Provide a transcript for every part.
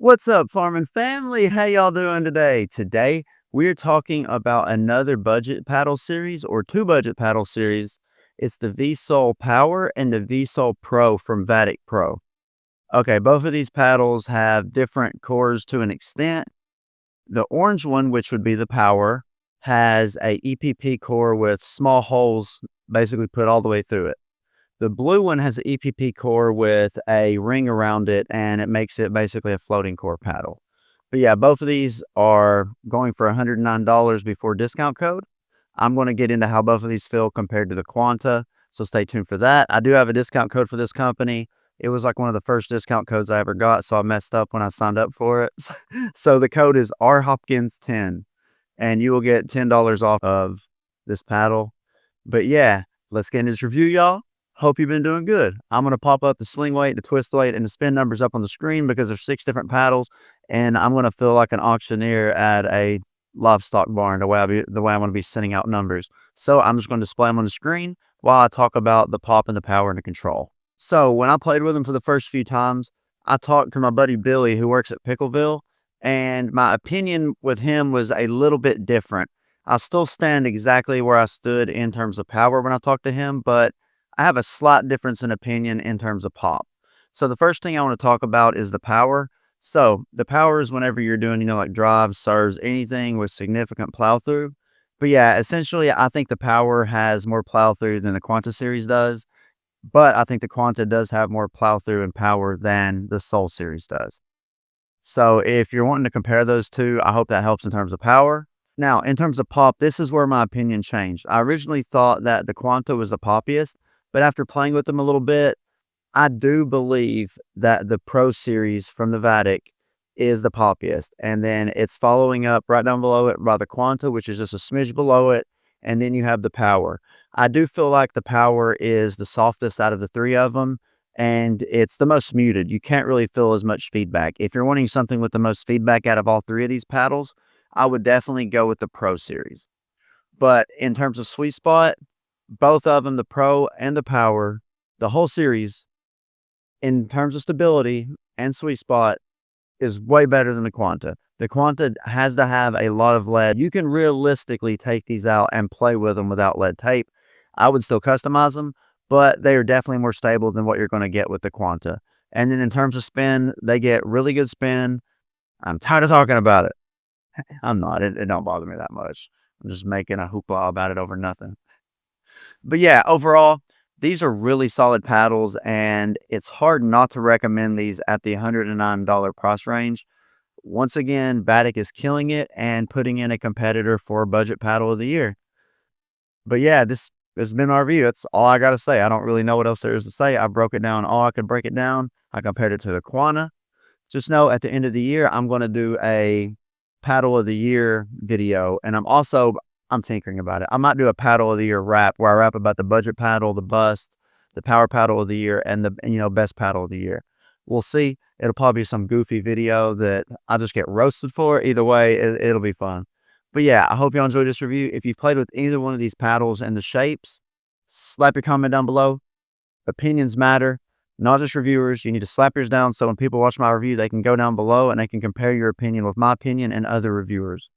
What's up, farming family? How y'all doing today? Today, we're talking about another budget paddle series or two budget paddle series. It's the V-Sol Power and the V-Sol Pro from Vatic Pro. Okay, both of these paddles have different cores to an extent. The orange one, which would be the Power, has a EPP core with small holes basically put all the way through it. The blue one has an EPP core with a ring around it, and it makes it basically a floating core paddle. But yeah, both of these are going for $109 before discount code. I'm going to get into how both of these feel compared to the Quanta, so stay tuned for that. I do have a discount code for this company. It was like one of the first discount codes I ever got, so I messed up when I signed up for it. So the code is RHopkins10, and you will get $10 off of this paddle. But yeah, let's get into this review, y'all. Hope you've been doing good. I'm going to pop up the sling weight, the twist weight, and the spin numbers up on the screen because there's 6 different paddles, and I'm going to feel like an auctioneer at a livestock barn the way I'm going to be sending out numbers. So I'm just going to display them on the screen while I talk about the pop and the power and the control. So when I played with them for the first few times, I talked to my buddy Billy who works at Pickleball, and my opinion with him was a little bit different. I still stand exactly where I stood in terms of power when I talked to him, but I have a slight difference in opinion in terms of pop. So the first thing I want to talk about is the power. So the power is whenever you're doing, like drives, serves, anything with significant plow through. But yeah, essentially, I think the power has more plow through than the Quanta series does. But I think the Quanta does have more plow through and power than the Soul series does. So if you're wanting to compare those two, I hope that helps in terms of power. Now, in terms of pop, this is where my opinion changed. I originally thought that the Quanta was the poppiest, but after playing with them a little bit, I do believe that the Pro Series from the Vatic is the poppiest. And then it's following up right down below it by the Quanta, which is just a smidge below it. And then you have the Power. I do feel like the Power is the softest out of the three of them, and it's the most muted. You can't really feel as much feedback. If you're wanting something with the most feedback out of all three of these paddles, I would definitely go with the Pro Series. But in terms of sweet spot, both of them, the Pro and the Power, the whole series, in terms of stability and sweet spot, is way better than the Quanta. The Quanta has to have a lot of lead. You can realistically take these out and play with them without lead tape. I would still customize them, but they are definitely more stable than what you're going to get with the Quanta. And then in terms of spin, they get really good spin. I'm tired of talking about it. I'm not. It don't bother me that much. I'm just making a hoopla about it over nothing. But yeah, overall, these are really solid paddles, and it's hard not to recommend these at the $109 price range. Once again, Vatic is killing it and putting in a competitor for budget paddle of the year. But yeah, this has been our review. That's all I got to say. I don't really know what else there is to say. I broke it down all I could break it down. I compared it to the Quanta. Just know at the end of the year, I'm going to do a paddle of the year video. And I'm tinkering about it. I might do a paddle of the year wrap where I rap about the budget paddle, the bust, the power paddle of the year, and best paddle of the year. We'll see. It'll probably be some goofy video that I just get roasted for. Either way, it'll be fun. But yeah, I hope y'all enjoyed this review. If you've played with either one of these paddles and the shapes, slap your comment down below. Opinions matter, not just reviewers. You need to slap yours down so when people watch my review, they can go down below and they can compare your opinion with my opinion and other reviewers.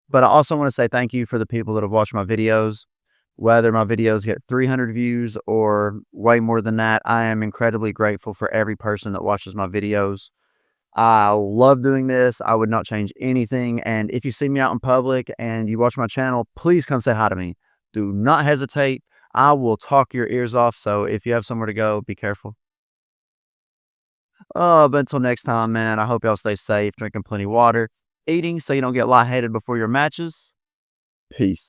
But I also want to say thank you for the people that have watched my videos. Whether my videos get 300 views or way more than that, I am incredibly grateful for every person that watches my videos. I love doing this. I would not change anything. And if you see me out in public and you watch my channel, please come say hi to me. Do not hesitate. I will talk your ears off. So if you have somewhere to go, be careful. But until next time, man, I hope y'all stay safe, drinking plenty of water, eating so you don't get lightheaded before your matches. Peace.